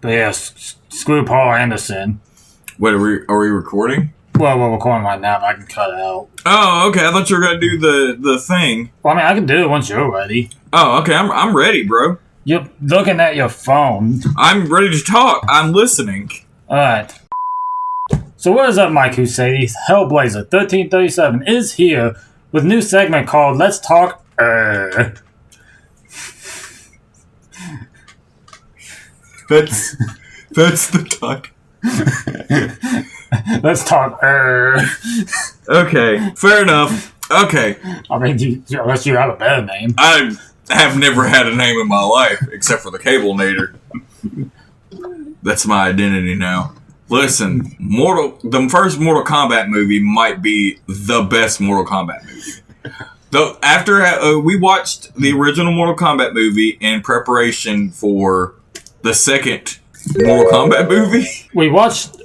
But yeah, screw Paul Anderson. Wait, are we recording? Well, we're recording right now, but I can cut it out. Oh, okay. I thought you were gonna do the thing. Well, I mean, I can do it once you're ready. Oh, okay. I'm ready, bro. You're looking at your phone. I'm ready to talk. I'm listening. Alright. So what is up, my Crusaders? Hellblazer 1337 is here with a new segment called Let's Talk Errr. That's the talk. Let's talk errr. Okay, fair enough. Okay. I mean, unless you have a better name. I have never had a name in my life, except for the Cable Nader. That's my identity now. Listen, the first Mortal Kombat movie might be the best Mortal Kombat movie. Though after we watched the original Mortal Kombat movie in preparation for the second Mortal Kombat movie. We watched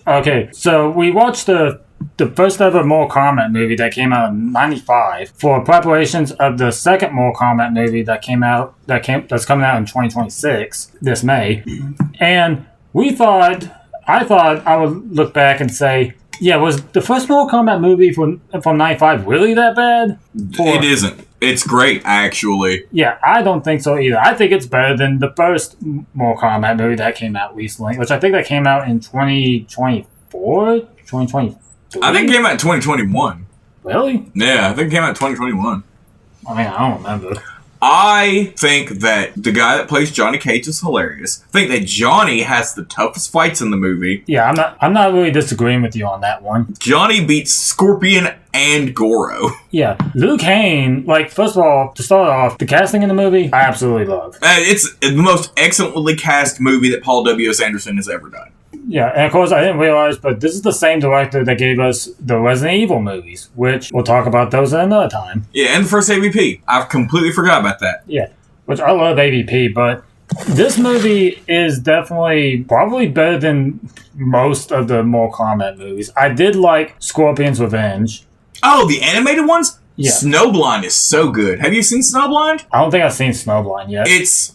the first ever Mortal Kombat movie that came out in '95 for preparations of the second Mortal Kombat movie that's coming out in 2026 this May, and I thought I would look back and say, yeah, was the first Mortal Kombat movie from '95 really that bad? It isn't. It's great, actually. Yeah, I don't think so either. I think it's better than the first Mortal Kombat movie that came out recently, which I think that came out in 2024, 2023. I think it came out in 2021. Really? Yeah, I think it came out in 2021. I mean, I don't remember. I think that the guy that plays Johnny Cage is hilarious. I think that Johnny has the toughest fights in the movie. Yeah, I'm not really disagreeing with you on that one. Johnny beats Scorpion and Goro. Yeah, Liu Kang, first of all, to start off, the casting in the movie, I absolutely love. It's the most excellently cast movie that Paul W.S. Anderson has ever done. Yeah, and of course I didn't realize, but this is the same director that gave us the Resident Evil movies, which we'll talk about those at another time. Yeah, and the first AVP. I completely forgot about that. Yeah, which I love AVP, but this movie is probably better than most of the Mortal Kombat movies. I did like Scorpion's Revenge. Oh, the animated ones? Yeah. Snowblind is so good. Have you seen Snowblind? I don't think I've seen Snowblind yet. It's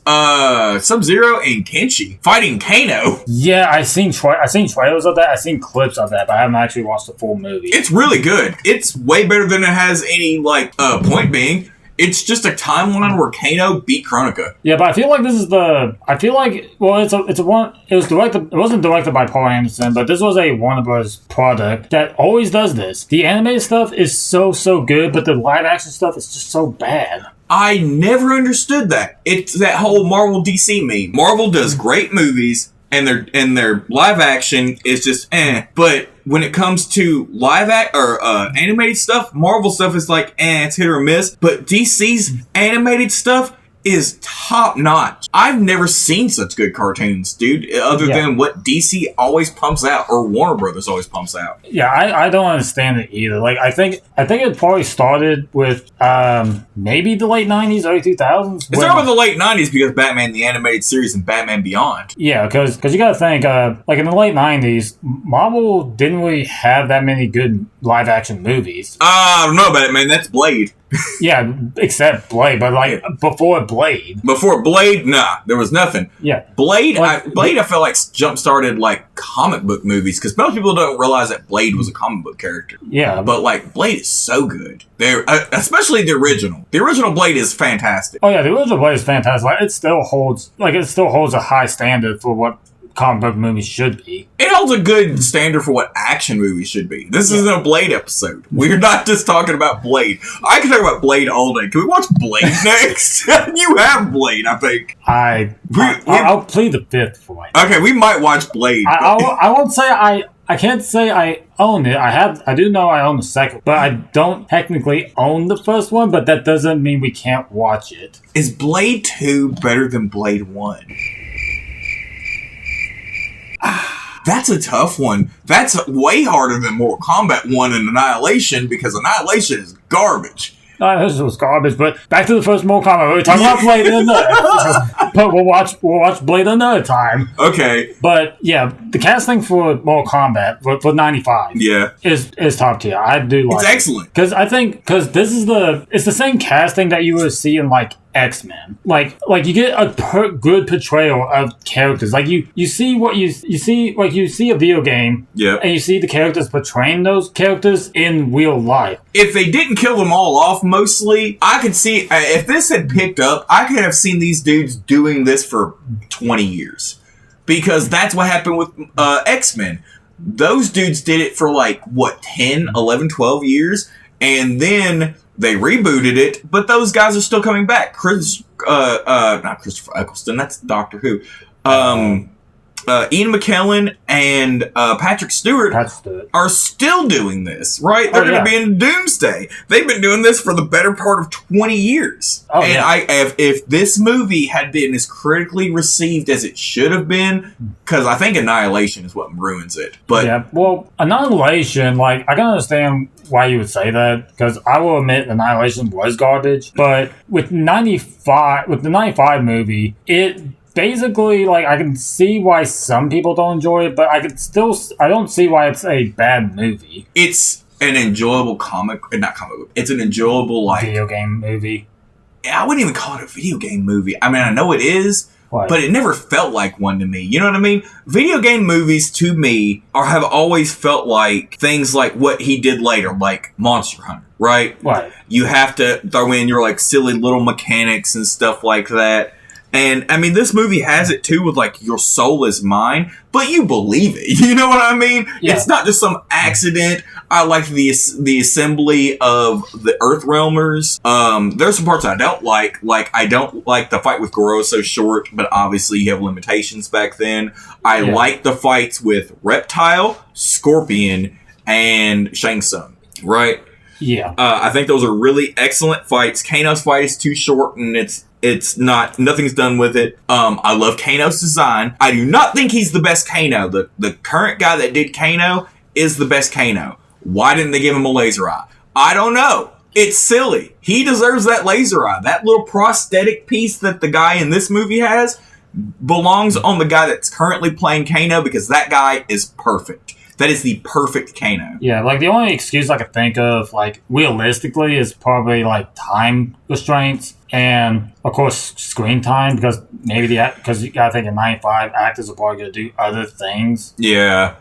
Sub-Zero and Kenshi fighting Kano. Yeah, I've seen trailers of that. I've seen clips of that, but I haven't actually watched the full movie. It's really good. It's way better than it has any point being. It's just a timeline where Kano beat Kronika. Yeah, but I feel like it wasn't directed by Paul Anderson, but this was a Warner Bros. Product that always does this. The animated stuff is so good, but the live action stuff is just so bad. I never understood that. It's that whole Marvel DC meme. Marvel does great movies, and their live action is just but when it comes to animated stuff, Marvel stuff is it's hit or miss. But DC's animated stuff is top notch. I've never seen such good cartoons, dude, other than what DC always pumps out or Warner Brothers always pumps out. Yeah, I don't understand it either. I think it probably started with maybe the late 90s, early 2000s. It started with the late 90s because Batman the Animated Series and Batman Beyond. Yeah, because you gotta think, in the late 90s, Marvel didn't really have that many good live action movies. I don't know about it, man. That's Blade. Yeah, except Blade, but before Blade. Before Blade, nah, there was nothing. Yeah. Blade, I feel like jump-started comic book movies, because most people don't realize that Blade was a comic book character. Yeah. But Blade is so good. Especially the original. The original Blade is fantastic. Oh yeah, the original Blade is fantastic. It still holds a high standard for what comic book movies should be. It holds a good standard for what action movies should be. This isn't a Blade episode. We're not just talking about Blade. I can talk about Blade all day. Can we watch Blade next? You have Blade, I think. I'll plead the fifth for it. Okay, we might watch Blade. I won't say I can't say I own it. I do know I own the second, but I don't technically own the first one, but that doesn't mean we can't watch it. Is Blade 2 better than Blade 1? That's a tough one. That's way harder than Mortal Kombat 1 and Annihilation, because Annihilation is garbage. This was garbage, but back to the first Mortal Kombat. We're talking about Blade another. But we'll watch Blade another time. Okay. But yeah, the casting for Mortal Kombat for '95, is top tier. I do like. It's excellent because this is it's the same casting that you would see in X-Men. Like you get a good portrayal of characters. Like you see what you see, like you see a video game, and you see the characters portraying those characters in real life. If they didn't kill them all off, mostly, I could see if this had picked up, I could have seen these dudes doing this for 20 years. Because that's what happened with X-Men. Those dudes did it for 10, 11, 12 years. And then they rebooted it. But those guys are still coming back. Not Christopher Eccleston. That's Doctor Who. Ian McKellen and Patrick Stewart are still doing this, right? They're going to be in Doomsday. They've been doing this for the better part of 20 years. If this movie had been as critically received as it should have been, because I think Annihilation is what ruins it. But Annihilation, I can understand why you would say that, because I will admit Annihilation was garbage. But with the 95 movie, it basically, I can see why some people don't enjoy it, but I don't see why it's a bad movie. It's an enjoyable it's an enjoyable, video game movie. I wouldn't even call it a video game movie. I mean, I know it is, but it never felt like one to me. You know what I mean? Video game movies, to me, have always felt like things like what he did later, like Monster Hunter, right? Right. You have to throw in your, silly little mechanics and stuff like that. And, I mean, this movie has it, too, with, your soul is mine, but you believe it. You know what I mean? Yeah. It's not just some accident. I like the assembly of the Earthrealmers. There's some parts I don't like. I don't like the fight with Goro so short, but obviously you have limitations back then. I like the fights with Reptile, Scorpion, and Shang Tsung, right? Yeah. I think those are really excellent fights. Kano's fight is too short, and nothing's done with it. I love Kano's design. I do not think he's the best Kano. The current guy that did Kano is the best Kano. Why didn't they give him a laser eye? I don't know. It's silly. He deserves that laser eye. That little prosthetic piece that the guy in this movie has belongs on the guy that's currently playing Kano, because that guy is perfect. That is the perfect Kano. Yeah, the only excuse I could think of, realistically, is probably, time restraints and, of course, screen time, because because you gotta think in 95, actors are probably gonna do other things. Yeah.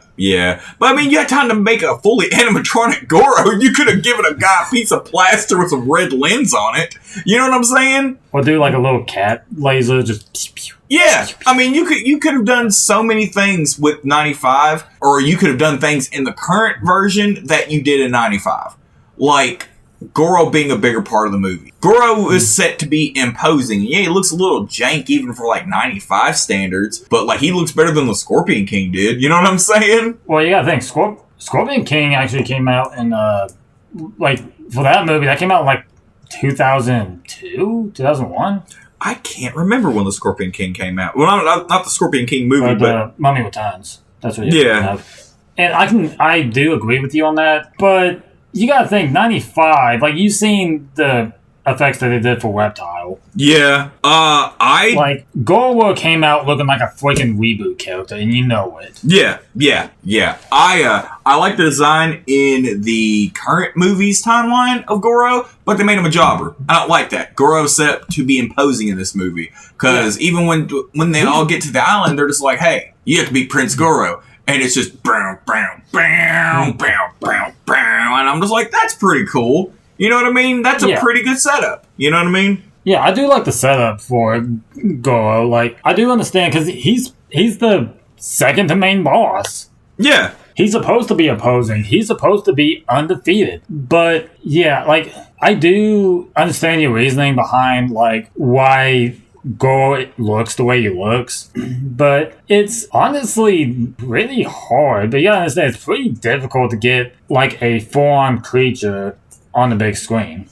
But, I mean, you had time to make a fully animatronic Goro. You could have given a guy a piece of plaster with some red lens on it. You know what I'm saying? Or do, a little cat laser, just... Yeah, I mean, you could have done so many things with 95, or you could have done things in the current version that you did in 95. Like Goro being a bigger part of the movie. Goro is set to be imposing. Yeah, he looks a little jank even for 95 standards, but he looks better than the Scorpion King did. You know what I'm saying? Well, you gotta think, Scorpion King actually came out in, for that movie, that came out in 2002, 2001? I can't remember when the Scorpion King came out. Well, not the Scorpion King movie, but Mummy Returns. That's what you have. And I do agree with you on that, but you gotta think 95. You've seen the effects that they did for Reptile. Yeah. Goro came out looking like a freaking reboot character, and you know it. Yeah. I like the design in the current movie's timeline of Goro, but they made him a jobber. I don't like that. Goro's set up to be imposing in this movie, because even when they all get to the island, they're just like, hey, you have to beat Prince Goro. And it's just bam, bam, bam, bam, bam, bam. And I'm just like, that's pretty cool. You know what I mean? That's a pretty good setup. You know what I mean? Yeah, I do like the setup for Goro. I do understand, because he's the second to main boss. Yeah. He's supposed to be opposing. He's supposed to be undefeated. But, yeah, I do understand your reasoning behind, why Goro looks the way he looks. But it's honestly really hard. But you gotta understand, it's pretty difficult to get, a full-on creature on the big screen.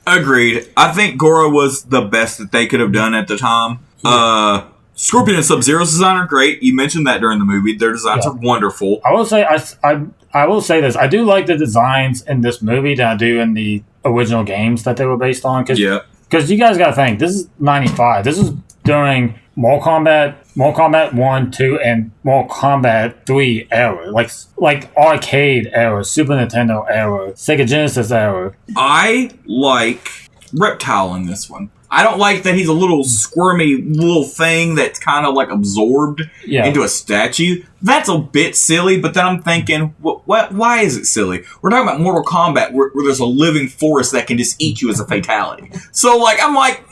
Agreed. I think Goro was the best that they could have done at the time. Yeah. Scorpion and Sub-Zero's design are great. You mentioned that during the movie. Their designs are wonderful. I will say I will say this. I do like the designs in this movie than I do in the original games that they were based on. Because you guys got to think, this is 95. This is during Mortal Kombat 1, 2, and Mortal Kombat 3 era. Like arcade era, Super Nintendo era, Sega Genesis era. I like Reptile in this one. I don't like that he's a little squirmy little thing that's kind of like absorbed into a statue. That's a bit silly, but then I'm thinking, why is it silly? We're talking about Mortal Kombat where there's a living force that can just eat you as a fatality. So, like, I'm like,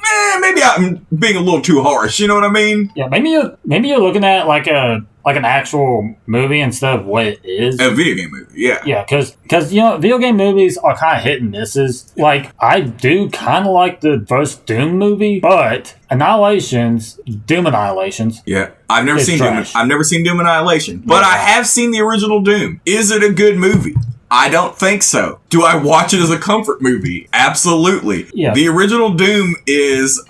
maybe I'm being a little too harsh. You know what I mean? Yeah, maybe you're looking at like an actual movie instead of what it is. A video game movie, yeah. Yeah, because video game movies are kind of hit and misses. Like, I do kind of like the first Doom movie, but Doom Annihilations. Yeah, I've never seen trash. Doom. I've never seen Doom Annihilation, but I have seen the original Doom. Is it a good movie? I don't think so. Do I watch it as a comfort movie? Absolutely. Yeah. The original Doom is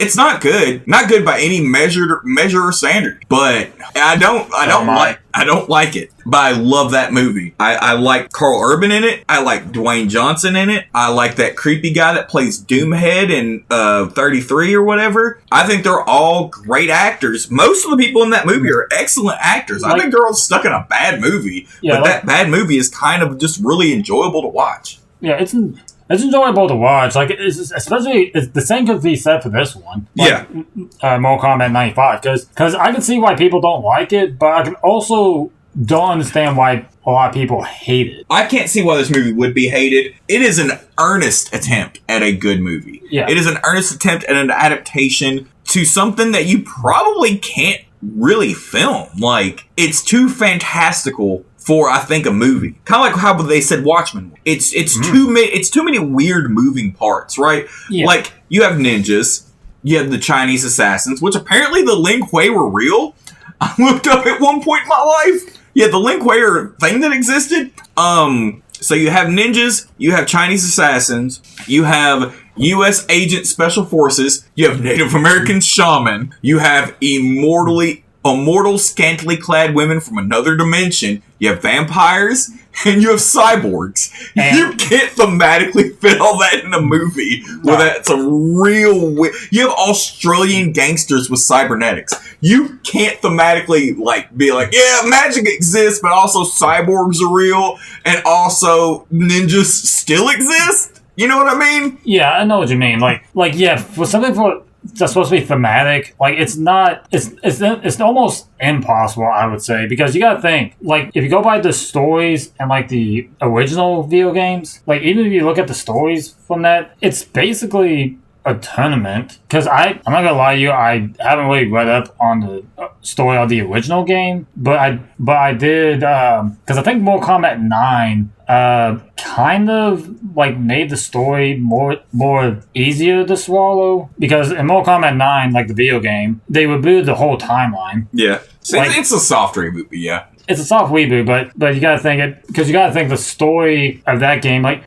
it's not good. Not good by any measure or standard. But I don't like it. But I love that movie. I like Carl Urban in it. I like Dwayne Johnson in it. I like that creepy guy that plays Doomhead in 33 or whatever. I think they're all great actors. Most of the people in that movie are excellent actors. I think they're all stuck in a bad movie. But that bad movie is kind of just really enjoyable to watch. Yeah, it's enjoyable to watch. Like, especially the same could be said for this one. Like, Mortal Kombat 95, because I can see why people don't like it, but I can also don't understand why a lot of people hate it. I can't see why this movie would be hated. It is an earnest attempt at a good movie. Yeah. It is an earnest attempt at an adaptation to something that you probably can't really film. Like, it's too fantastical for, I think, a movie. Kind of like how they said Watchmen. It's too many weird moving parts, right? Yeah. Like, you have ninjas, you have the Chinese assassins, which apparently the Lin Kuei were real. I looked up at one point in my life. Yeah, the Lin Kuei are a thing that existed. So you have ninjas, you have Chinese assassins, you have U.S. Agent Special Forces, you have Native American shaman, you have immortal scantily clad women from another dimension, you have vampires, and you have cyborgs. And you can't thematically fit all that in a movie without some real... You have Australian gangsters with cybernetics. You can't thematically be like, yeah, magic exists, but also cyborgs are real, and also ninjas still exist? You know what I mean? Yeah, I know what you mean. Like yeah, for something that's supposed to be thematic, like, it's almost impossible, I would say, because you gotta think, like, if you go by the stories and like the original video games, like, even if you look at the stories from that, it's basically a tournament. Because I'm not gonna lie to you, I haven't really read up on the story of the original game, but I did, because I think Mortal Kombat 9 kind of like made the story more easier to swallow, because in Mortal Kombat 9, like the video game, they rebooted the whole timeline. Yeah, so it's a soft reboot, yeah. It's a soft reboot, but you gotta think it, because you gotta think the story of that game, like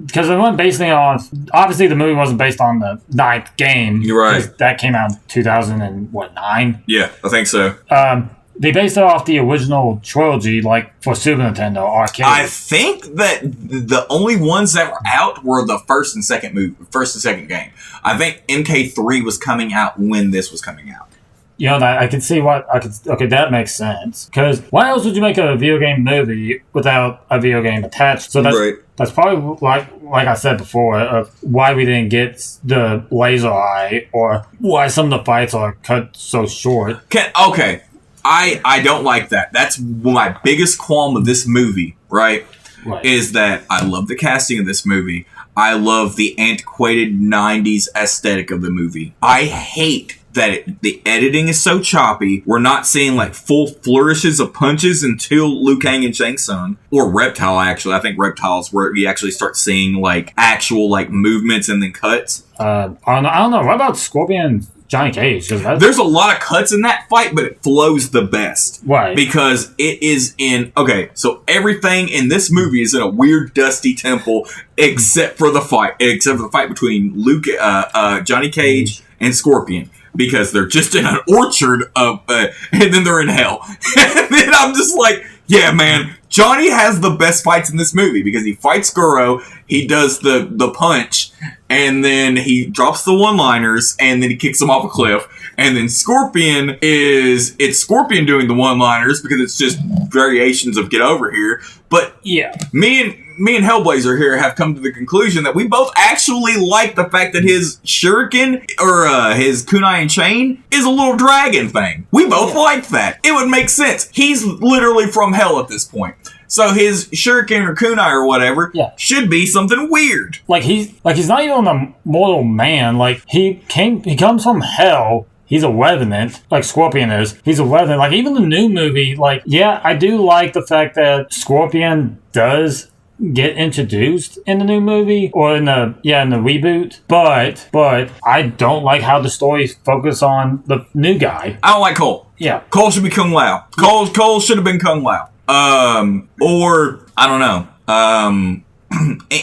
because it wasn't based on, obviously the movie wasn't based on the 9th game. You're right. That came out in 2009. Yeah, I think so. They based it off the original trilogy, like, for Super Nintendo arcade. I think that the only ones that were out were the first and second game. I think MK3 was coming out when this was coming out. You know, I can see okay, that makes sense. Because why else would you make a video game movie without a video game attached? So that's probably, like I said before, of why we didn't get the laser eye, or why some of the fights are cut so short. Okay. I don't like that. That's my biggest qualm of this movie, right? Is that I love the casting of this movie. I love the antiquated 90s aesthetic of the movie. I hate that the editing is so choppy. We're not seeing like full flourishes of punches until Liu Kang and Shang Tsung, or Reptile, actually. I think Reptile is where you actually start seeing like actual like movements and then cuts. I don't know. What about Scorpion and Johnny Cage? There's a lot of cuts in that fight, but it flows the best. Right. Because it is in... Okay, so everything in this movie is in a weird, dusty temple, except for the fight. Except for the fight between Johnny Cage and Scorpion. Because they're just in an orchard of... and then they're in hell. And then I'm just like, yeah, man, Johnny has the best fights in this movie. Because he fights Goro, he does the punch, and then he drops the one-liners, and then he kicks him off a cliff. And then Scorpion it's Scorpion doing the one-liners, because it's just variations of get over here. But yeah, me me and Hellblazer here have come to the conclusion that we both actually like the fact that his shuriken or his kunai and chain is a little dragon thing. We both like that. It would make sense. He's literally from hell at this point. So his shuriken or kunai or whatever should be something weird. Like he's not even a mortal man. Like he comes from hell. He's a revenant, like Scorpion is. He's a revenant. Like, even the new movie, like, yeah, I do like the fact that Scorpion does get introduced in the new movie, or in the reboot, but I don't like how the stories focus on the new guy. I don't like Cole. Yeah. Cole should be Kung Lao. Cole should have been Kung Lao. Or, I don't know,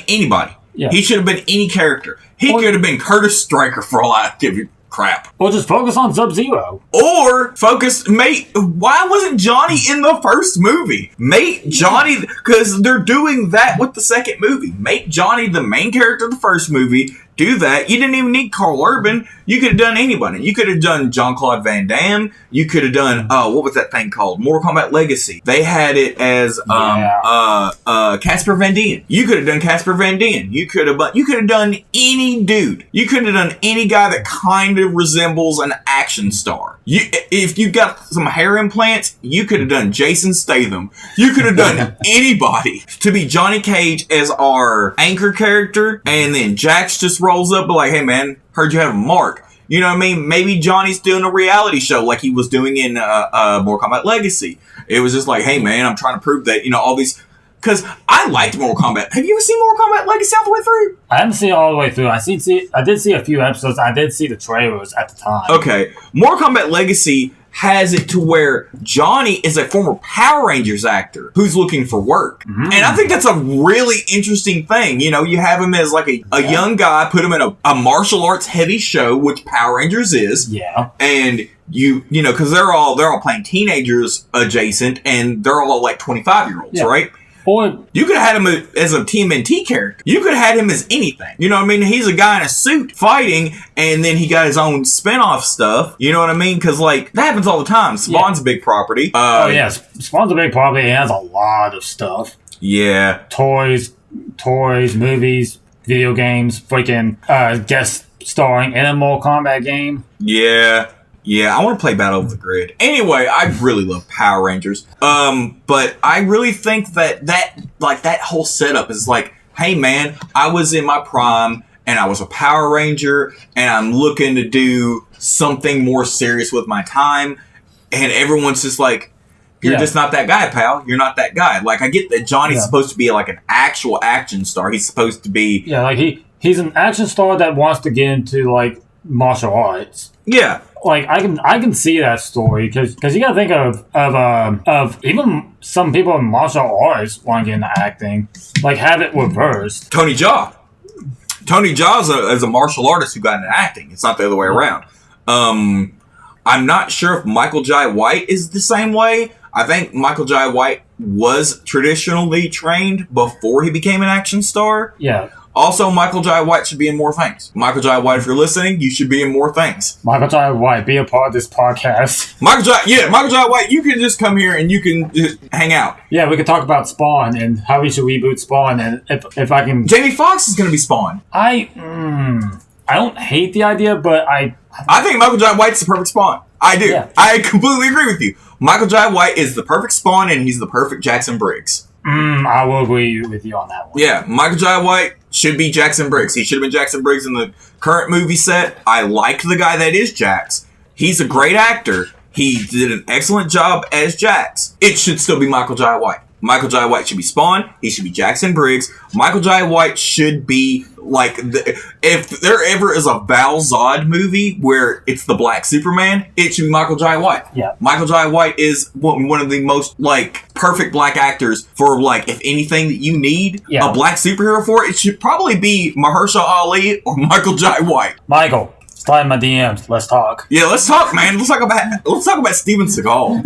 anybody. Yeah. He should have been any character. He could have been Curtis Stryker for all I give you crap. Or just focus on Sub-Zero. Or why wasn't Johnny in the first movie? Make Johnny, because they're doing that with the second movie. Make Johnny the main character of the first movie. Do that. You didn't even need Carl Urban. You could have done anybody. You could have done Jean-Claude Van Damme. You could have done, what was that thing called? Mortal Kombat Legacy. They had it as Casper Van Dien. You could have done Casper Van Dien. You could have done any dude. You could have done any guy that kind of resembles an action star. If you got some hair implants, you could have done Jason Statham. You could have done anybody to be Johnny Cage as our anchor character, and then Jax just rolls up like, hey man, heard you have a mark. You know what I mean? Maybe Johnny's doing a reality show like he was doing in Mortal Kombat Legacy. It was just like, hey man, I'm trying to prove that, all these... Because I liked Mortal Kombat. Have you ever seen Mortal Kombat Legacy all the way through? I haven't seen it all the way through. I did see a few episodes. I did see the trailers at the time. Okay. Mortal Kombat Legacy has it to where Johnny is a former Power Rangers actor who's looking for work. And I think that's a really interesting thing. You have him as like a young guy, put him in a martial arts heavy show, which Power Rangers is. Yeah. And because they're all playing teenagers adjacent, and they're all like 25-year-olds, right? Or you could have had him as a TMNT character. You could have had him as anything. You know what I mean? He's a guy in a suit fighting, and then he got his own spin-off stuff. You know what I mean? Because, that happens all the time. Spawn's a big property. Spawn's a big property. It has a lot of stuff. Yeah. Toys, movies, video games, freaking guest starring in a Mortal Kombat game. Yeah. Yeah, I want to play Battle of the Grid. Anyway, I really love Power Rangers. But I really think that whole setup is like, hey man, I was in my prime and I was a Power Ranger and I'm looking to do something more serious with my time, and everyone's just like, you're just not that guy, pal. You're not that guy. Like, I get that Johnny's supposed to be like an actual action star. He's supposed to be... Yeah, like he's an action star that wants to get into like martial arts. Yeah. Like, I can see that story, because you gotta think of even some people in martial arts want to get into acting, like have it reversed. Tony Jaa is a martial artist who got into acting. It's not the other way around. I'm not sure if Michael Jai White is the same way. I think Michael Jai White was traditionally trained before he became an action star. Yeah. Also, Michael Jai White should be in more things. Michael Jai White, if you're listening, you should be in more things. Michael Jai White, be a part of this podcast. Michael Jai White, you can just come here and you can just hang out. Yeah, we could talk about Spawn and how we should reboot Spawn, and if I can... Jamie Foxx is going to be Spawn. I don't hate the idea, but I think Michael Jai White's the perfect Spawn. I do. Yeah. I completely agree with you. Michael Jai White is the perfect Spawn, and he's the perfect Jackson Briggs. I will agree with you on that one. Yeah, Michael Jai White should be Jackson Briggs. He should have been Jackson Briggs in the current movie set. I liked the guy that is Jax. He's a great actor. He did an excellent job as Jax. It should still be Michael Jai White. Michael Jai White should be Spawn. He should be Jackson Briggs. Michael Jai White should be like, if there ever is a Val Zod movie where it's the Black Superman, it should be Michael Jai White. Yeah. Michael Jai White is one of the most perfect black actors for if anything that you need a black superhero for, it should probably be Mahershala Ali or Michael Jai White. Michael. Slide in my DMs. Let's talk. Yeah, let's talk, man. Let's talk about Steven Seagal.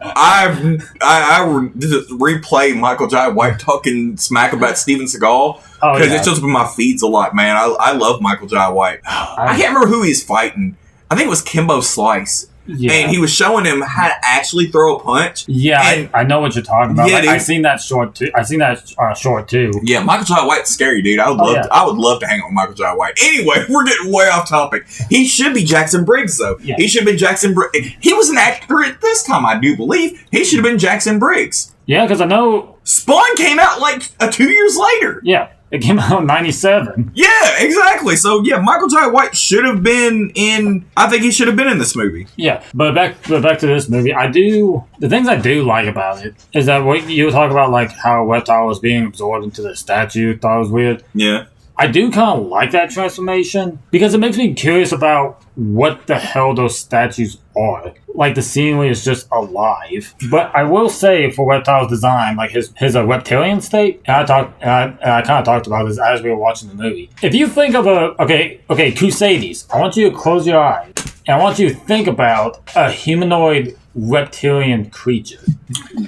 I just replay Michael Jai White talking smack about Steven Seagal because it shows up in my feeds a lot, man. I love Michael Jai White. I can't remember who he's fighting. I think it was Kimbo Slice. and he was showing him how to actually throw a punch. Yeah, and, I know what you're talking about. Yeah, like, I've seen that short too. Yeah, Michael Jai White's scary, dude. I would love to hang out with Michael Jai White. Anyway, we're getting way off topic. He should be Jackson Briggs, though. Yeah. He should have been Jackson Briggs. He was an actor at this time, I do believe. He should have been Jackson Briggs. Yeah, because I know Spawn came out like 2 years later. Yeah. It came out in 97. Yeah, exactly. So, yeah, Michael Jai White should have been in... I think he should have been in this movie. Yeah, but back to this movie, the things I do like about it is that what you were talking about, like how Reptile was being absorbed into the statue, thought was weird. Yeah. I do kind of like that transformation because it makes me curious about what the hell those statues are. Like the scenery is just alive. But I will say for Reptile's design, like his reptilian state, and I kind of talked about this as we were watching the movie. If you think of Crusaders, I want you to close your eyes and I want you to think about a humanoid reptilian creature.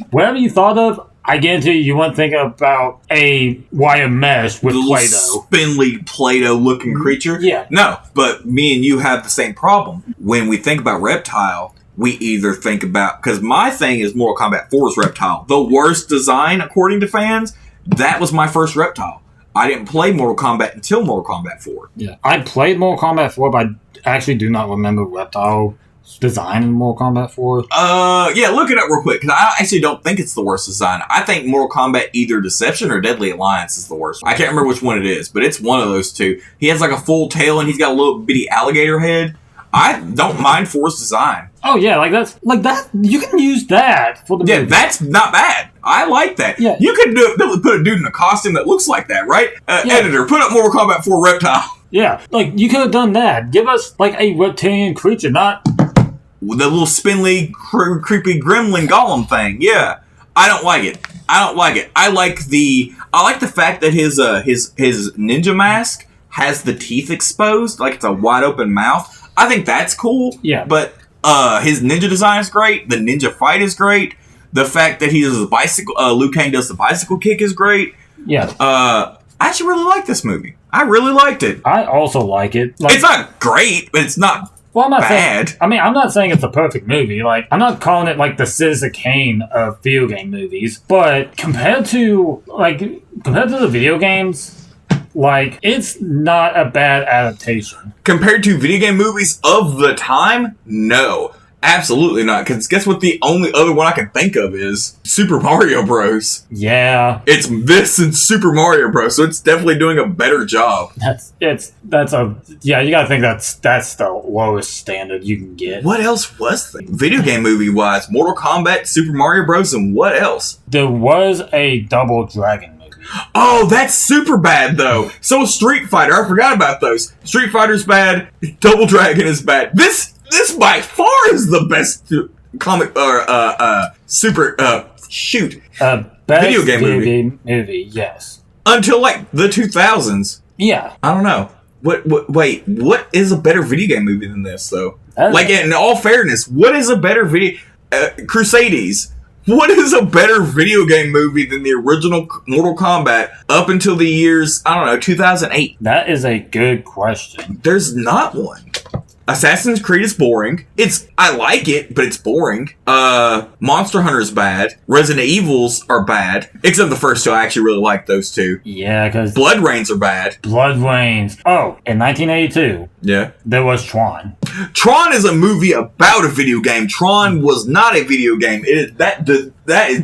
Whatever you thought of, I guarantee you wouldn't think about a wire mesh with Play-Doh. Spindly Play-Doh looking creature. Yeah. No, but me and you have the same problem. When we think about Reptile, we either think about... Because my thing is Mortal Kombat 4's Reptile. The worst design, according to fans, that was my first Reptile. I didn't play Mortal Kombat until Mortal Kombat 4. Yeah. I played Mortal Kombat 4, but I actually do not remember Reptile design in Mortal Kombat 4? Yeah, look it up real quick, because I actually don't think it's the worst design. I think Mortal Kombat either Deception or Deadly Alliance is the worst. I can't remember which one it is, but it's one of those two. He has like a full tail and he's got a little bitty alligator head. I don't mind 4's design. Oh yeah, like that. You can use that for the movie. Yeah, that's not bad. I like that. Yeah. You could put a dude in a costume that looks like that, right? Editor, put up Mortal Kombat 4 Reptile. Yeah, like you could have done that. Give us like a reptilian creature, not the little spindly, creepy gremlin golem thing. Yeah, I don't like it. I like the fact that his ninja mask has the teeth exposed, like it's a wide open mouth. I think that's cool. Yeah, but his ninja design is great. The ninja fight is great. The fact that he does the bicycle, Liu Kang does the bicycle kick is great. Yeah. I actually really like this movie. I really liked it. I also like it. Like, it's not great, but it's not. Well, I'm not bad. I'm not saying it's a perfect movie. Like, I'm not calling it like the Citizen Kane of video game movies. But compared to the video games, like, it's not a bad adaptation. Compared to video game movies of the time, no. Absolutely not, because guess what the only other one I can think of is Super Mario Bros. Yeah. It's this and Super Mario Bros, so it's definitely doing a better job. You gotta think that's the lowest standard you can get. What else was there? Video game movie-wise, Mortal Kombat, Super Mario Bros, and what else? There was a Double Dragon movie. Oh, that's super bad, though. So is Street Fighter. I forgot about those. Street Fighter's bad. Double Dragon is bad. This by far is the best comic video game movie. Yes. Until like the 2000s. Yeah. I don't know. Wait, what is a better video game movie than this though? In all fairness, what is a better video Crusaders? What is a better video game movie than the original Mortal Kombat up until the years, 2008? That is a good question. There's not one. Assassin's Creed is boring. I like it, but it's boring. Monster Hunter's bad. Resident Evils are bad. Except the first two, I actually really like those two. Yeah, because Blood Rains are bad. Blood Rains. Oh, in 1982. Yeah. There was Tron. Tron is a movie about a video game. Tron was not a video game. That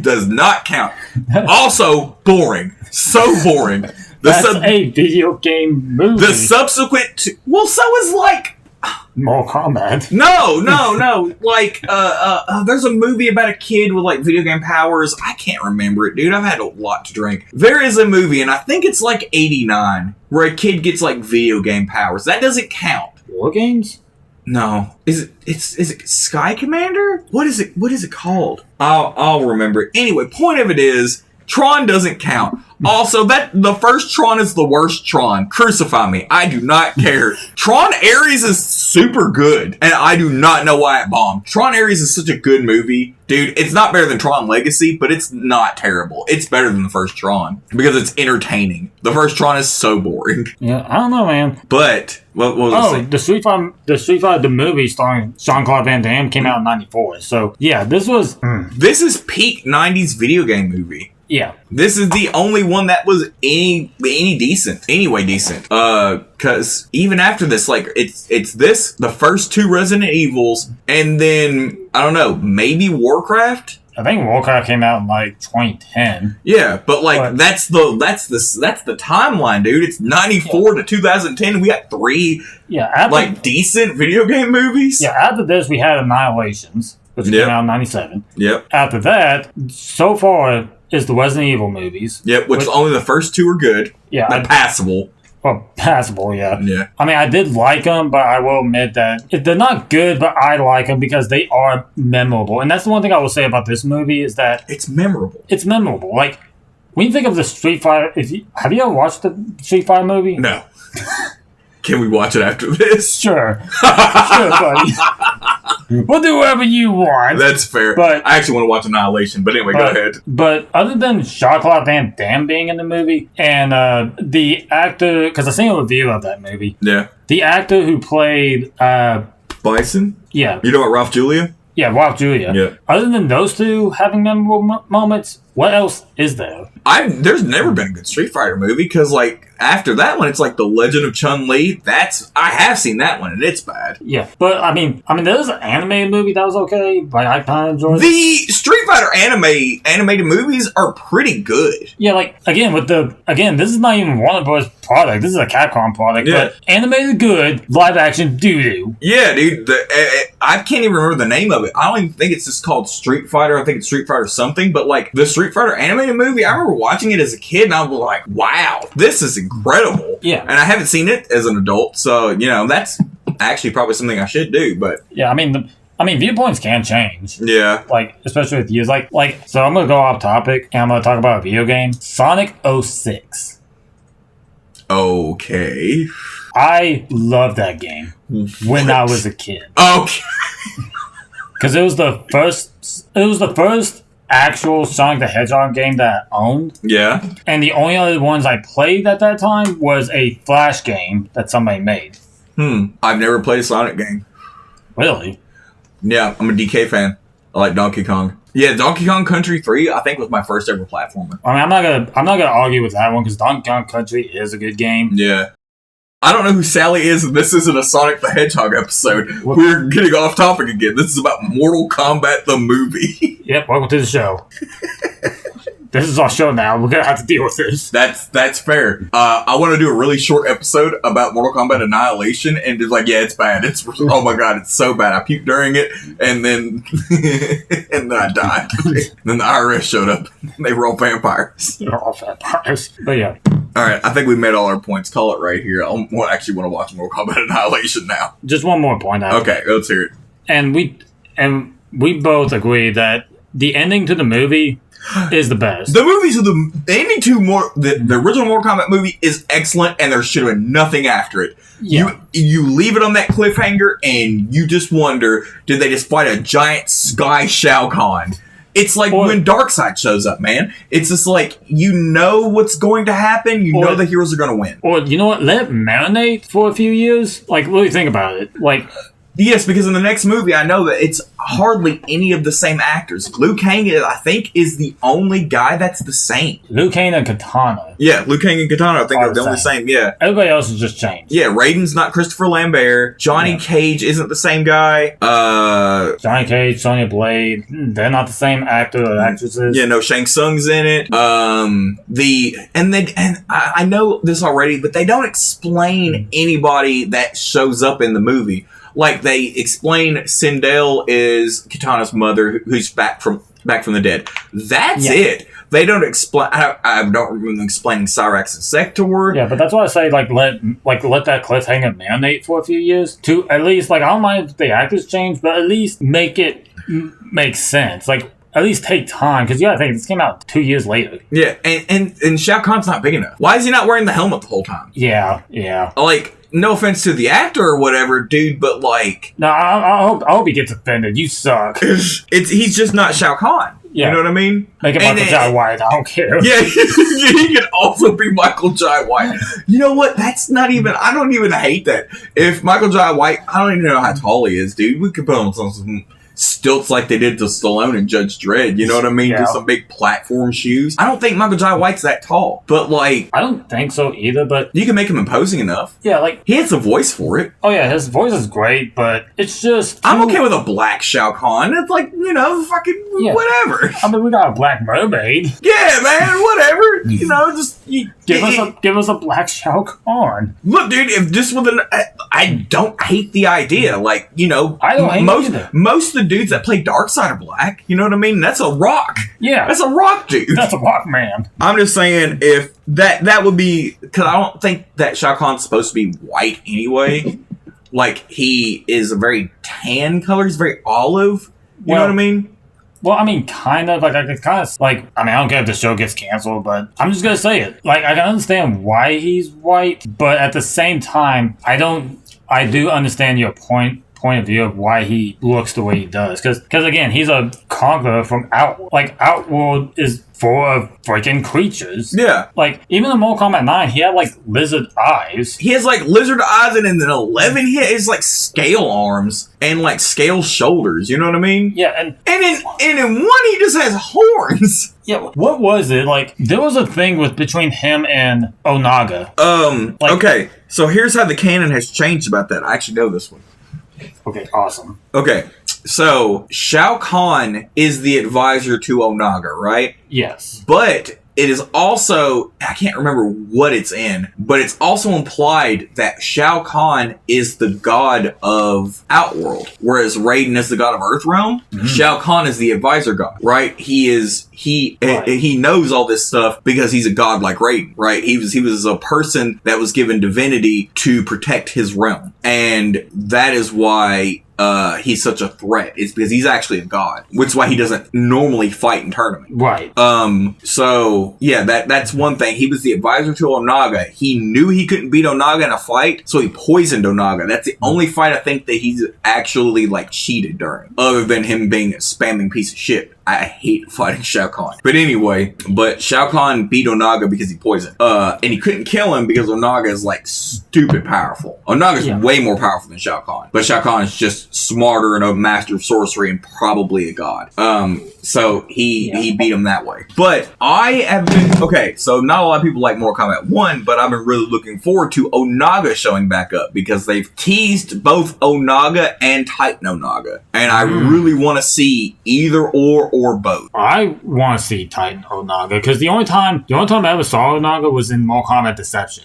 does not count. Also, boring. So boring. That's a video game movie. The subsequent... so is like... Mortal Kombat. No. Like, there's a movie about a kid with, like, video game powers. I can't remember it, dude. I've had a lot to drink. There is a movie, and I think it's, like, 89, where a kid gets, like, video game powers. That doesn't count. War Games? No. Is it Sky Commander? What is it called? I'll remember it. Anyway, point of it is, Tron doesn't count. Also, that the first Tron is the worst Tron. Crucify me. I do not care. Tron Ares is super good, and I do not know why it bombed. Tron Ares is such a good movie. Dude, it's not better than Tron Legacy, but it's not terrible. It's better than the first Tron because it's entertaining. The first Tron is so boring. Yeah, I don't know, man. But what was I saying? The Street Fighter, the movie starring Jean-Claude Van Damme came out in '94. So yeah, this was This is peak '90s video game movie. Yeah. This is the only one that was any decent. Anyway, decent. Cause even after this, like, it's this, the first two Resident Evils, and then, I don't know, maybe Warcraft? I think Warcraft came out in like 2010. Yeah, but like that's the timeline, dude. It's 94 to 2010. We got three decent video game movies. Yeah, after this we had Annihilations, which came out in 97. Yep. After that, so far is the Resident Evil movies. Yep, which only the first two are good. Yeah. They're passable. Well, passable, yeah. Yeah. I mean, I did like them, but I will admit that they're not good, but I like them because they are memorable. And that's the one thing I will say about this movie is that it's memorable. It's memorable. Like, when you think of the Street Fighter, have you ever watched the Street Fighter movie? No. Can we watch it after this? Sure. Sure, buddy. We'll do whatever you want. That's fair. But I actually want to watch Annihilation, but anyway, go ahead. But other than Jean-Claude Van Damme being in the movie, and the actor, because I seen a review of that movie. Yeah. The actor who played... Bison? Yeah. You know what, Ralph Julia? Yeah, Ralph Julia. Yeah. Other than those two having memorable moments, what else is there? There's never been a good Street Fighter movie, because, like, after that one, it's like The Legend of Chun-Li. I have seen that one, and it's bad. Yeah, but, I mean, there's an animated movie that was okay, but I kind of enjoyed it. The Street Fighter animated movies are pretty good. Yeah, like, this is not even Warner Bros. Product. This is a Capcom product, but animated good, live action doo-doo. Yeah, dude. I can't even remember the name of it. I don't even think it's just called Street Fighter. I think it's Street Fighter something, but, like, the Street Fighter animated movie, I remember watching it as a kid, and I was like, wow, this is incredible. Yeah. And I haven't seen it as an adult, so, that's actually probably something I should do, but... Yeah, I mean, viewpoints can change. Yeah. Like, especially with years. Like, so I'm going to go off topic, and I'm going to talk about a video game. Sonic 06. Okay. I loved that game when I was a kid. Okay. Because it was the first actual Sonic the Hedgehog game that I owned. Yeah. And the only other ones I played at that time was a Flash game that somebody made. I've never played a Sonic game. Really? Yeah, I'm a DK fan. I like Donkey Kong. Yeah, Donkey Kong Country 3, I think, was my first ever platformer. I mean, I'm not gonna argue with that one because Donkey Kong Country is a good game. Yeah. I don't know who Sally is, and this isn't a Sonic the Hedgehog episode. We're getting off topic again. This is about Mortal Kombat the movie. Yep, welcome to the show. This is our show now. We're gonna have to deal with this. That's fair. I want to do a really short episode about Mortal Kombat Annihilation, and just like, yeah, it's bad. Oh my god, it's so bad. I puked during it, and then and then I died. Then the IRS showed up. They were all vampires. They're all vampires. But yeah. All right, I think we made all our points. Call it right here. I actually want to watch Mortal Kombat Annihilation now. Just one more point. Okay, let's hear it. And we both agree that the ending to the movie is the best. The ending to the original Mortal Kombat movie is excellent, and there should have been nothing after it. Yeah. You leave it on that cliffhanger, and you just wonder, did they just fight a giant sky Shao Kahn? It's like when Darkseid shows up, man. It's just like, you know what's going to happen. You know the heroes are going to win. Or, you know what? Let it marinate for a few years. Like, really think about it. Like... Yes, because in the next movie, I know that it's hardly any of the same actors. Liu Kang, I think, is the only guy that's the same. Liu Kang and Katana. Yeah, Liu Kang and Katana, I think, are the only same, yeah. Everybody else has just changed. Yeah, Raiden's not Christopher Lambert. Johnny Cage isn't the same guy. Johnny Cage, Sonya Blade, they're not the same actor or actresses. Yeah, no, Shang Tsung's in it. I know this already, but they don't explain anybody that shows up in the movie. Like, they explain Sindel is Katana's mother, who's back from the dead. That's it. They don't explain. I don't remember them explaining Cyrax and Sector. Yeah, but that's why I say let that cliffhanger marinate for a few years. To at least, I don't mind if the actors change, but at least make it make sense. Like, at least take time, because you gotta think, this came out 2 years later. Yeah, and Shao Kahn's not big enough. Why is he not wearing the helmet the whole time? Yeah. Like, no offense to the actor or whatever, dude, but like... No, I hope he gets offended. You suck. He's just not Shao Kahn. Yeah. You know what I mean? Make it Michael Jai White. I don't care. Yeah, he can also be Michael Jai White. You know what? That's not even... I don't even hate that. If Michael Jai White... I don't even know how tall he is, dude. We could put him on some stilts like they did to Stallone and Judge Dredd. You know what I mean? Yeah. Just some big platform shoes. I don't think Michael Jai White's that tall. But, like... I don't think so either, but... You can make him imposing enough. Yeah, like... He has a voice for it. Oh, yeah, his voice is great, but it's just... I'm okay with a black Shao Kahn. It's like, you know, fucking whatever. I mean, we got a black mermaid. Yeah, man, whatever. You know, just... Give us a black Shao Kahn. Look, dude, if this was an... I don't hate the idea. Like, you know... I don't hate it either. Most of the dudes that play Darkseid are black. You know what I mean? That's a Rock. Yeah. That's a Rock dude. That's a Rock man. I'm just saying, if that would be... Because I don't think that Shao Kahn's supposed to be white anyway. Like, he is a very tan color. He's very olive. You know what I mean? Well, I mean, kind of. Like, it's kind of like... I mean, I don't care if the show gets canceled, but I'm just gonna say it. Like, I can understand why he's white, but at the same time, I do understand your point of view of why he looks the way he does. Because again, he's a conqueror from Outworld. Like, Outworld is full of freaking creatures. Yeah. Like, even in Mortal Kombat 9, he had, like, lizard eyes. He has, like, lizard eyes, and in 11, he has, like, scale arms and, like, scale shoulders. You know what I mean? Yeah, and in 1, he just has horns. Yeah, what was it? Like, there was a thing between him and Onaga. Okay, so here's how the canon has changed about that. I actually know this one. Okay, awesome. Okay, so Shao Kahn is the advisor to Onaga, right? Yes. But it is also, I can't remember what it's in, but it's also implied that Shao Kahn is the god of Outworld, whereas Raiden is the god of Earthrealm. Shao Kahn is the advisor god, right? He knows all this stuff because he's a god like Raiden, right? He was a person that was given divinity to protect his realm, and that is why he's such a threat. It's because he's actually a god, which is why he doesn't normally fight in tournaments. Right. So yeah, that's one thing. He was the advisor to Onaga. He knew he couldn't beat Onaga in a fight, so he poisoned Onaga. That's the only fight I think that he's actually like cheated during, other than him being a spamming piece of shit. I hate fighting Shao Kahn. But anyway, Shao Kahn beat Onaga because he poisoned. And he couldn't kill him because Onaga is like stupid powerful. Onaga's way more powerful than Shao Kahn. But Shao Kahn is just smarter and a master of sorcery and probably a god. So he beat him that way. But I have been... Okay, so not a lot of people like Mortal Kombat 1, but I've been really looking forward to Onaga showing back up because they've teased both Onaga and Titan Onaga. And I really want to see either or both. I want to see Titan Onaga because the only time I ever saw Onaga was in Mortal Kombat Deception.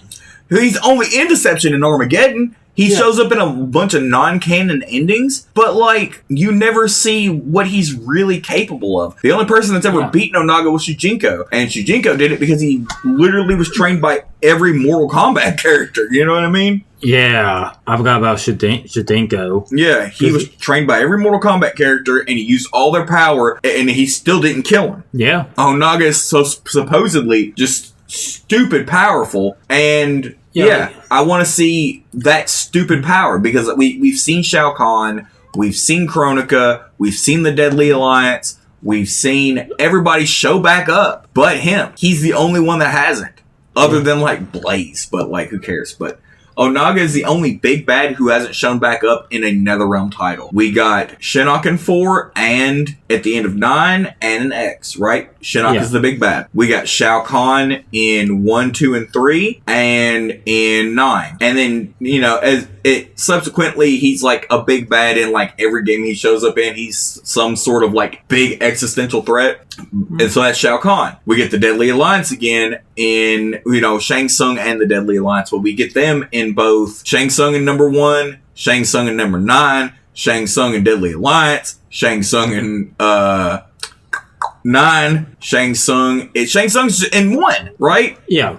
He's only in Deception in Armageddon. He shows up in a bunch of non-canon endings, but, like, you never see what he's really capable of. The only person that's ever beaten Onaga was Shujinko, and Shujinko did it because he literally was trained by every Mortal Kombat character, you know what I mean? Yeah, I forgot about Shujinko. Yeah, he was trained by every Mortal Kombat character, and he used all their power, and he still didn't kill him. Yeah. Onaga is supposedly just stupid powerful, and... Yeah, I want to see that stupid power because we've seen Shao Kahn, we've seen Kronika, we've seen the Deadly Alliance, we've seen everybody show back up, but him. He's the only one that hasn't, other than like Blaze, but like who cares? But Onaga is the only big bad who hasn't shown back up in a NetherRealm title. We got Shinnok in 4 and at the end of 9 and an X, right? Shinnok is the big bad. We got Shao Kahn in 1, 2, and 3 and in 9. And then, you know, as it subsequently he's like a big bad in like every game he shows up in. He's some sort of like big existential threat. And so that's Shao Kahn. We get the Deadly Alliance again in, you know, Shang Tsung and the Deadly Alliance. But we get them in both Shang Tsung in number 1, Shang Tsung in number 9, Shang Tsung in Deadly Alliance, Shang Tsung in 9, Shang Tsung's in 1, right? Yeah.